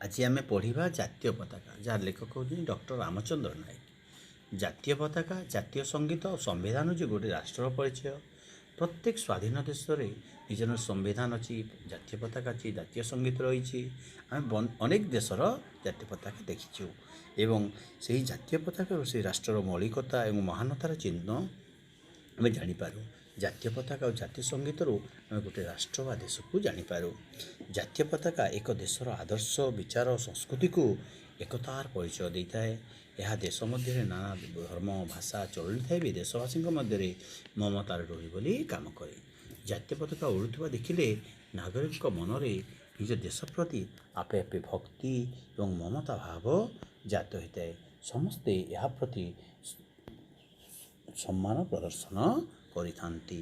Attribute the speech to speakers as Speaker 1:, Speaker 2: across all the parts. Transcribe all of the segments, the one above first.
Speaker 1: ଆଜି ଆମେ ପଢ଼ିବା ଜାତୀୟ ପତାକା, ଯାହାର ଲେଖକ ହେଉଛନ୍ତି ଡକ୍ଟର ରାମଚନ୍ଦ୍ର ନାୟକ। ଜାତୀୟ ପତାକା, ଜାତୀୟ ସଙ୍ଗୀତ ଓ ସମ୍ବିଧାନ ହେଉଛି ଗୋଟିଏ ରାଷ୍ଟ୍ରର ପରିଚୟ। ପ୍ରତ୍ୟେକ ସ୍ୱାଧୀନ ଦେଶରେ ନିଜର ସମ୍ବିଧାନ ଅଛି, ଜାତୀୟ ପତାକା ଅଛି, ଜାତୀୟ ସଙ୍ଗୀତ ରହିଛି। ଆମେ ଅନେକ ଦେଶର ଜାତୀୟ ପତାକା ଦେଖିଛୁ ଏବଂ ସେହି ଜାତୀୟ ପତାକାରୁ ସେହି ରାଷ୍ଟ୍ରର ମୌଳିକତା ଏବଂ ମହାନତାର ଚିହ୍ନ ଆମେ ଜାଣିପାରୁ। ଜାତୀୟ ପତାକା ଓ ଜାତୀୟ ସଙ୍ଗୀତରୁ ଆମେ ଗୋଟିଏ ରାଷ୍ଟ୍ର ବା ଦେଶକୁ ଜାଣିପାରୁ। ଜାତୀୟ ପତାକା ଏକ ଦେଶର ଆଦର୍ଶ, ବିଚାର ଓ ସଂସ୍କୃତିକୁ ଏକତାର ପରିଚୟ ଦେଇଥାଏ। ଏହା ଦେଶ ମଧ୍ୟରେ ନାନା ଧର୍ମ, ଭାଷା ଚଳଣି ଥାଏ ବି ଦେଶବାସୀଙ୍କ ମଧ୍ୟରେ ମମତାର ଡୋରି ବୋଲି କାମ କରେ। ଜାତୀୟ ପତାକା ଉଡ଼ୁଥିବା ଦେଖିଲେ ନାଗରିକଙ୍କ ମନରେ ନିଜ ଦେଶ ପ୍ରତି ଆପେ ଆପେ ଭକ୍ତି ଏବଂ ମମତା ଭାବ ଜାତ ହୋଇଥାଏ। ସମସ୍ତେ ଏହା ପ୍ରତି ସମ୍ମାନ ପ୍ରଦର୍ଶନ କରିଥାନ୍ତି।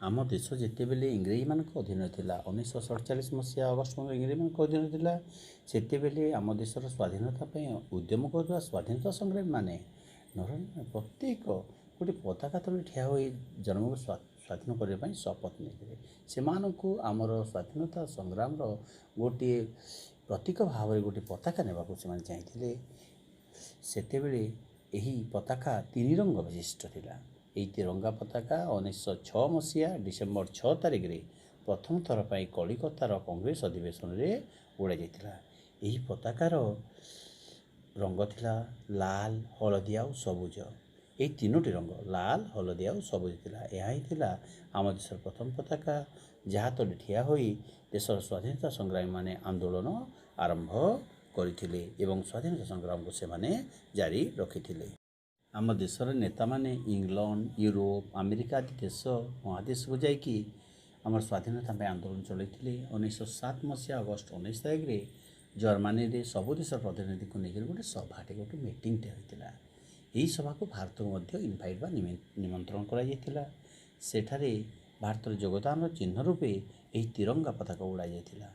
Speaker 1: ଆମ ଦେଶ ଯେତେବେଳେ ଇଂରେଜମାନଙ୍କ ଅଧୀନରେ ଥିଲା, 1947 ମସିହା ଅଗଷ୍ଟ 15 ଇଂରେଜମାନଙ୍କ ଅଧୀନରେ ଥିଲା, ସେତେବେଳେ ଆମ ଦେଶର ସ୍ୱାଧୀନତା ପାଇଁ ଉଦ୍ୟମ କରୁଥିବା ସ୍ୱାଧୀନତା ସଂଗ୍ରାମୀମାନେ ପ୍ରତ୍ୟେକ ଗୋଟିଏ ପତାକା ତଳେ ଠିଆ ହୋଇ ଜନ୍ମକୁ ସ୍ୱାଧୀନ କରିବା ପାଇଁ ଶପଥ ନେଇଥିଲେ। ସେମାନଙ୍କୁ ଆମର ସ୍ୱାଧୀନତା ସଂଗ୍ରାମର ଗୋଟିଏ ପ୍ରତୀକ ଭାବରେ ଗୋଟିଏ ପତାକା ନେବାକୁ ସେମାନେ ଚାହିଁଥିଲେ। ସେତେବେଳେ ଏହି ପତାକା 3 ରଙ୍ଗ ବିଶିଷ୍ଟ ଥିଲା। ଏହି ତିରଙ୍ଗା ପତାକା 1906 ମସିହା ଡିସେମ୍ବର 6 ତାରିଖରେ ପ୍ରଥମ ଥର ପାଇଁ କଲିକତାର କଂଗ୍ରେସ ଅଧିବେଶନରେ ଉଡ଼ାଯାଇଥିଲା। ଏହି ପତାକାର ରଙ୍ଗ ଥିଲା ଲାଲ, ହଳଦିଆ ଆଉ ସବୁଜ। ଏହି 3ଟି ରଙ୍ଗ ଲାଲ, ହଳଦିଆ ଆଉ ସବୁଜ ଥିଲା। ଏହା ହିଁ ଥିଲା ଆମ ଦେଶର ପ୍ରଥମ ପତାକା, ଯାହା ତଳେ ଠିଆ ହୋଇ ଦେଶର ସ୍ୱାଧୀନତା ସଂଗ୍ରାମୀମାନେ ଆନ୍ଦୋଳନ ଆରମ୍ଭ କରିଥିଲେ ଏବଂ ସ୍ୱାଧୀନତା ସଂଗ୍ରାମକୁ ସେମାନେ ଜାରି ରଖିଥିଲେ। ଆମ ଦେଶର ନେତାମାନେ ଇଂଲଣ୍ଡ, ୟୁରୋପ, ଆମେରିକା ଆଦି ଦେଶ ମହାଦେଶକୁ ଯାଇକି ଆମର ସ୍ୱାଧୀନତା ପାଇଁ ଆନ୍ଦୋଳନ ଚଳାଇଥିଲେ। 1907 ମସିହା ଅଗଷ୍ଟ 19 ତାରିଖରେ ଜର୍ମାନୀରେ ସବୁ ଦେଶର ପ୍ରତିନିଧିଙ୍କୁ ନେଇକରି ଗୋଟେ ସଭାଟେ, ଗୋଟେ ମିଟିଂଟେ ହୋଇଥିଲା। ଏହି ସଭାକୁ ଭାରତକୁ ମଧ୍ୟ ଇନଭାଇଟ୍ ବା ନିମନ୍ତ୍ରଣ କରାଯାଇଥିଲା। ସେଠାରେ ଭାରତର ଯୋଗଦାନର ଚିହ୍ନ ରୂପେ ଏହି ତିରଙ୍ଗା ପତାକା ଉଡ଼ାଯାଇଥିଲା।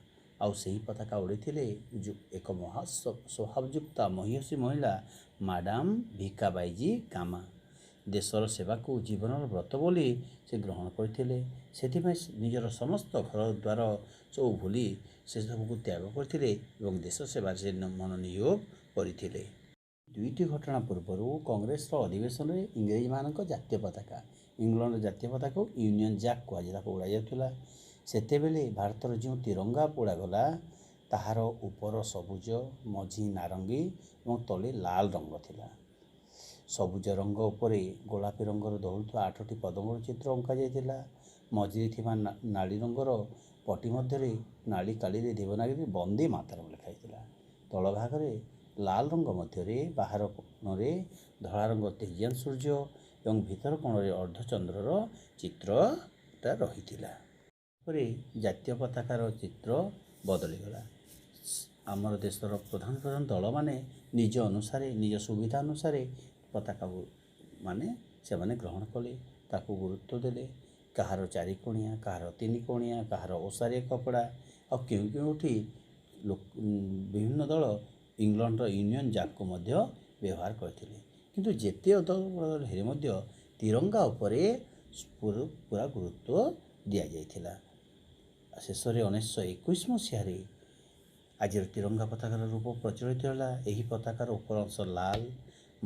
Speaker 1: ଆଉ ସେହି ପତାକା ଉଡ଼ିଥିଲେ ଏକ ସ୍ୱଭାବଯୁକ୍ତ ମହିୟସୀ ମହିଳା ମାଡାମ୍ ଭିକାବାଇଜି କାମା। ଦେଶର ସେବାକୁ ଜୀବନର ବ୍ରତ ବୋଲି ସେ ଗ୍ରହଣ କରିଥିଲେ। ସେଥିପାଇଁ ନିଜର ସମସ୍ତ ଘର ଦ୍ୱାର ସବୁ ଭୁଲି ସେସବୁକୁ ତ୍ୟାଗ କରିଥିଲେ ଏବଂ ଦେଶ ସେବାରେ ସେ ମନୋନିଯୋଗ କରିଥିଲେ। 2ଟି ଘଟଣା ପୂର୍ବରୁ କଂଗ୍ରେସର ଅଧିବେଶନରେ ଇଂରେଜମାନଙ୍କ ଜାତୀୟ ପତାକା, ଇଂଲଣ୍ଡର ଜାତୀୟ ପତାକାକୁ ୟୁନିୟନ୍ ଜ୍ୟାକ୍ କୁହାଯାଏ, ତାକୁ ଉଡ଼ାଯାଉଥିଲା। ସେତେବେଳେ ଭାରତର ଯେଉଁ ତିରଙ୍ଗା ପୋଡ଼ାଗଲା ତାହାର ଉପର ସବୁଜ, ମଝି ନାରଙ୍ଗୀ ଏବଂ ତଳେ ଲାଲ ରଙ୍ଗ ଥିଲା। ସବୁଜ ରଙ୍ଗ ଉପରେ ଗୋଲାପୀ ରଙ୍ଗର ଦୌଡ଼ୁଥିବା 8ଟି ପଦଙ୍କର ଚିତ୍ର ଅଙ୍କାଯାଇଥିଲା। ମଝିରେ ଥିବା ନାଲି ରଙ୍ଗର ପଟି ମଧ୍ୟରେ ନାଲି କାଳିରେ ଦେବନାଗରୀରେ ବନ୍ଦେ ମାତରମ୍ ଲେଖାଯାଇଥିଲା। ତଳ ଭାଗରେ ଲାଲ ରଙ୍ଗ ମଧ୍ୟରେ ବାହାର କୋଣରେ ଧଳା ରଙ୍ଗ ତେଜିଆନ ସୂର୍ଯ୍ୟ ଏବଂ ଭିତର କୋଣରେ ଅର୍ଦ୍ଧଚନ୍ଦ୍ରର ଚିତ୍ରଟା ରହିଥିଲା। ପରେ ଜାତୀୟ ପତାକାର ଚିତ୍ର ବଦଳିଗଲା। ଆମର ଦେଶର ପ୍ରଧାନ ଦଳମାନେ ନିଜ ଅନୁସାରେ, ନିଜ ସୁବିଧା ଅନୁସାରେ ପତାକାକୁ ସେମାନେ ଗ୍ରହଣ କଲେ, ତାକୁ ଗୁରୁତ୍ୱ ଦେଲେ। କାହାର 4 କୋଣିଆ, କାହାର 3 କୋଣିଆ, କାହାର ଓସାରିଆ କପଡ଼ା, ଆଉ କେଉଁଠି ବିଭିନ୍ନ ଦଳ ଇଂଲଣ୍ଡର ୟୁନିୟନ୍ ଜ୍ୟାକ୍କୁ ମଧ୍ୟ ବ୍ୟବହାର କରିଥିଲେ। କିନ୍ତୁ ଯେତେ ଦଳ ହେଲେ ମଧ୍ୟ ତିରଙ୍ଗା ଉପରେ ପୁରା ଗୁରୁତ୍ୱ ଦିଆଯାଇଥିଲା। ଶେଷରେ 1921 ମସିହାରେ ଆଜିର ତିରଙ୍ଗା ପତାକାର ରୂପ ପ୍ରଚଳିତ ହେଲା। ଏହି ପତାକାର ଉପର ଅଂଶ ଲାଲ,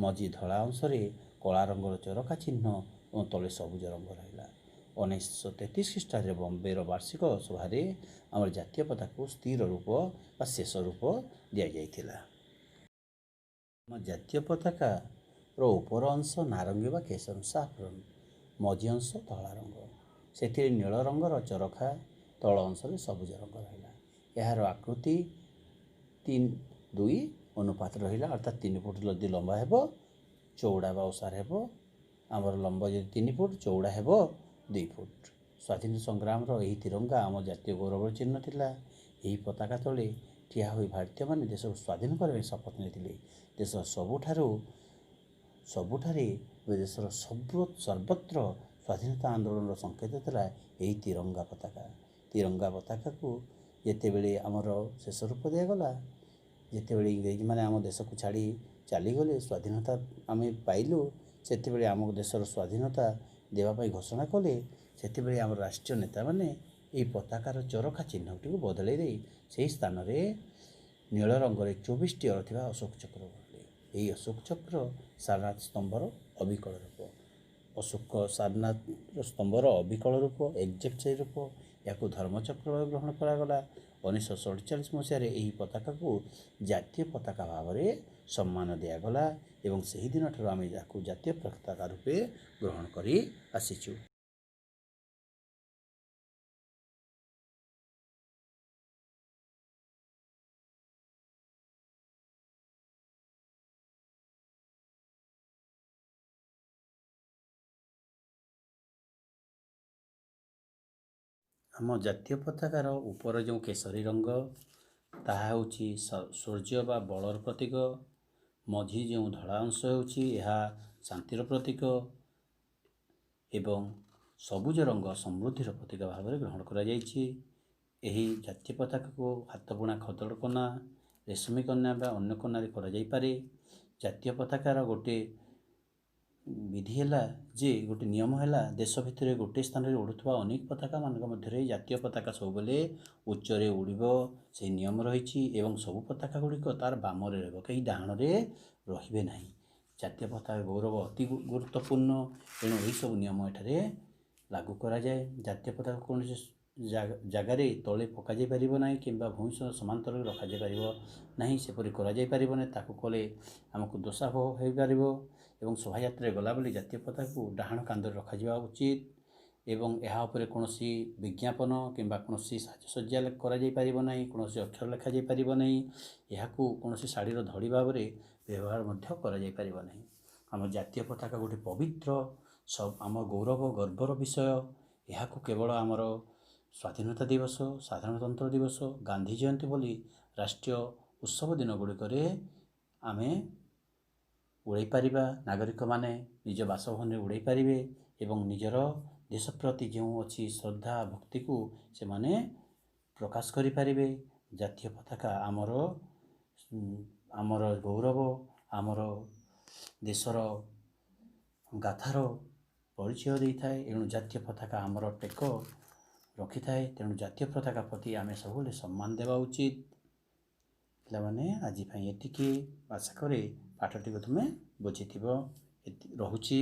Speaker 1: ମଝି ଧଳା ଅଂଶରେ କଳା ରଙ୍ଗର ଚରକା ଚିହ୍ନ ଏବଂ ତଳେ ସବୁଜ ରଙ୍ଗ ରହିଲା। 1933 ଖ୍ରୀଷ୍ଟାବ୍ଦରେ ବମ୍ବେର ବାର୍ଷିକ ସଭାରେ ଆମର ଜାତୀୟ ପତାକାକୁ ସ୍ଥିର ରୂପ ବା ଶେଷ ରୂପ ଦିଆଯାଇଥିଲା। ଆମ ଜାତୀୟ ପତାକାର ଉପର ଅଂଶ ନାରଙ୍ଗୀ ବା କେଶର ସାଫ୍ରନ୍, ମଝି ଅଂଶ ଧଳା ରଙ୍ଗ, ସେଥିରେ ନୀଳ ରଙ୍ଗର ଚରଖା, ତଳ ଅଂଶରେ ସବୁଜ ରଙ୍ଗ ରହିଲା। ଏହାର ଆକୃତି 3:2 ଅନୁପାତ ରହିଲା, ଅର୍ଥାତ୍ 3 ଫୁଟ ଯଦି ଲମ୍ବା ହେବ, ଚଉଡ଼ା ବା ଓସାର ହେବ, ଆମର ଲମ୍ବ ଯଦି 3 ଫୁଟ, ଚଉଡ଼ା ହେବ 2 ଫୁଟ। ସ୍ୱାଧୀନତା ସଂଗ୍ରାମର ଏହି ତିରଙ୍ଗା ଆମ ଜାତୀୟ ଗୌରବର ଚିହ୍ନ ଥିଲା। ଏହି ପତାକା ତଳେ ଠିଆ ହୋଇ ଭାରତୀୟମାନେ ଦେଶକୁ ସ୍ୱାଧୀନ କରିବା ପାଇଁ ଶପଥ ନେଇଥିଲେ। ଦେଶର ସବୁଠାରେ ଦେଶର ସର୍ବତ୍ର ସ୍ୱାଧୀନତା ଆନ୍ଦୋଳନର ସଂକେତ ଥିଲା ଏହି ତିରଙ୍ଗା ପତାକା। ତିରଙ୍ଗା ପତାକାକୁ ଯେତେବେଳେ ଆମର ଶେଷ ରୂପ ଦିଆଗଲା, ଯେତେବେଳେ ଇଂରେଜମାନେ ଆମ ଦେଶକୁ ଛାଡ଼ି ଚାଲିଗଲେ, ସ୍ୱାଧୀନତା ଆମେ ପାଇଲୁ, ସେତେବେଳେ ଆମ ଦେଶର ସ୍ୱାଧୀନତା ଦେବା ପାଇଁ ଘୋଷଣା କଲେ, ସେତେବେଳେ ଆମର ରାଷ୍ଟ୍ରୀୟ ନେତାମାନେ ଏହି ପତାକାର ଚରଖା ଚିହ୍ନଟିକୁ ବଦଳାଇ ଦେଇ ସେହି ସ୍ଥାନରେ ନୀଳ ରଙ୍ଗରେ 24ଟି ଅର ଥିବା ଅଶୋକ ଚକ୍ର କହିଲେ। ଏହି ଅଶୋକ ଚକ୍ର ସାରନାଥ ସ୍ତମ୍ଭର ଅବିକଳ ରୂପ। ଅଶୋକ ସାରନାଥର ସ୍ତମ୍ଭର ଅବିକଳ ରୂପ, ଏକ୍ଜାକ୍ଟ ସେଇ ରୂପ। ଏହାକୁ ଧର୍ମଚକ୍ର ଭାବେ ଗ୍ରହଣ କରାଗଲା। 1947 ମସିହାରେ ଏହି ପତାକାକୁ ଜାତୀୟ ପତାକା ଭାବରେ ସମ୍ମାନ ଦିଆଗଲା ଏବଂ ସେହିଦିନଠାରୁ ଆମେ ଏହାକୁ ଜାତୀୟ ପତାକା ରୂପେ ଗ୍ରହଣ କରି ଆସିଛୁ। ଆମ ଜାତୀୟ ପତାକାର ଉପର ଯେଉଁ କେଶରୀ ରଙ୍ଗ ତାହା ହେଉଛି ସୂର୍ଯ୍ୟ ବା ବଳର ପ୍ରତୀକ। ମଝି ଯେଉଁ ଧଳା ଅଂଶ ହେଉଛି ଏହା ଶାନ୍ତିର ପ୍ରତୀକ ଏବଂ ସବୁଜ ରଙ୍ଗ ସମୃଦ୍ଧିର ପ୍ରତୀକ ଭାବରେ ଗ୍ରହଣ କରାଯାଇଛି। ଏହି ଜାତୀୟ ପତାକାକୁ ହାତବୁଣା ଖଦଡ଼ କନା, ରେଶମୀ କନା ବା ଅନ୍ୟ କନାରେ କରାଯାଇପାରେ। ଜାତୀୟ ପତାକାର ଗୋଟିଏ ବିଧି ହେଲା ଯେ ଗୋଟିଏ ନିୟମ ହେଲା ଦେଶ ଭିତରେ ଗୋଟିଏ ସ୍ଥାନରେ ଉଡ଼ୁଥିବା ଅନେକ ପତାକାମାନଙ୍କ ମଧ୍ୟରେ ଜାତୀୟ ପତାକା ସବୁବେଳେ ଉଚ୍ଚରେ ଉଡ଼ିବ, ସେହି ନିୟମ ରହିଛି ଏବଂ ସବୁ ପତାକା ଗୁଡ଼ିକ ତା'ର ବାମରେ ରହିବ, କେହି ଡାହାଣରେ ରହିବେ ନାହିଁ। ଜାତୀୟ ପତାକା ଗୌରବ ଅତି ଗୁରୁତ୍ୱପୂର୍ଣ୍ଣ, ତେଣୁ ଏହିସବୁ ନିୟମ ଏଠାରେ ଲାଗୁ କରାଯାଏ। ଜାତୀୟ ପତାକା କୌଣସି ଜାଗାରେ ତଳେ ପକାଯାଇ ପାରିବ ନାହିଁ କିମ୍ବା ଭୂଇଁ ସହ ସମାନ୍ତରରେ ରଖାଯାଇପାରିବ ନାହିଁ, ସେପରି କରାଯାଇପାରିବ ନାହିଁ। ତାକୁ କଲେ ଆମକୁ ଦୋଷାରୋପ ହୋଇପାରିବ ଏବଂ ଶୋଭାଯାତ୍ରାରେ ଗଲାବେଳେ ଜାତୀୟ ପତାକାକୁ ଡାହାଣ କାନ୍ଧରେ ରଖାଯିବା ଉଚିତ ଏବଂ ଏହା ଉପରେ କୌଣସି ବିଜ୍ଞାପନ କିମ୍ବା କୌଣସି ସାଜସଜ୍ଜା କରାଯାଇପାରିବ ନାହିଁ, କୌଣସି ଅକ୍ଷର ଲେଖାଯାଇପାରିବ ନାହିଁ। ଏହାକୁ କୌଣସି ଶାଢ଼ୀର ଧଡ଼ି ଭାବରେ ବ୍ୟବହାର ମଧ୍ୟ କରାଯାଇପାରିବ ନାହିଁ। ଆମ ଜାତୀୟ ପତାକା ଗୋଟିଏ ପବିତ୍ର ଆମ ଗୌରବ ଗର୍ବର ବିଷୟ। ଏହାକୁ କେବଳ ଆମର ସ୍ୱାଧୀନତା ଦିବସ, ସାଧାରଣତନ୍ତ୍ର ଦିବସ, ଗାନ୍ଧୀ ଜୟନ୍ତୀ ବୋଲି ରାଷ୍ଟ୍ରୀୟ ଉତ୍ସବ ଦିନ ଗୁଡ଼ିକରେ ଆମେ ଉଡ଼ାଇ ପାରିବା। ନାଗରିକମାନେ ନିଜ ବାସଭବନରେ ଉଡ଼ାଇ ପାରିବେ ଏବଂ ନିଜର ଦେଶ ପ୍ରତି ଯେଉଁ ଅଛି ଶ୍ରଦ୍ଧା ଭକ୍ତିକୁ ସେମାନେ ପ୍ରକାଶ କରିପାରିବେ। ଜାତୀୟ ପତାକା ଆମର ଗୌରବ, ଆମର ଦେଶର ଗାଥାର ପରିଚୟ ଦେଇଥାଏ। ଏଣୁ ଜାତୀୟ ପତାକା ଆମର ଟେକ ରଖିଥାଏ। ତେଣୁ ଜାତୀୟ ପତାକା ପ୍ରତି ଆମେ ସବୁବେଳେ ସମ୍ମାନ ଦେବା ଉଚିତ। ପିଲାମାନେ ଆଜି ପାଇଁ ଏତିକି, ଆଶା କରେ ପାଠଟିକୁ ତୁମେ ବୁଝିଥିବ। ରହୁଛି।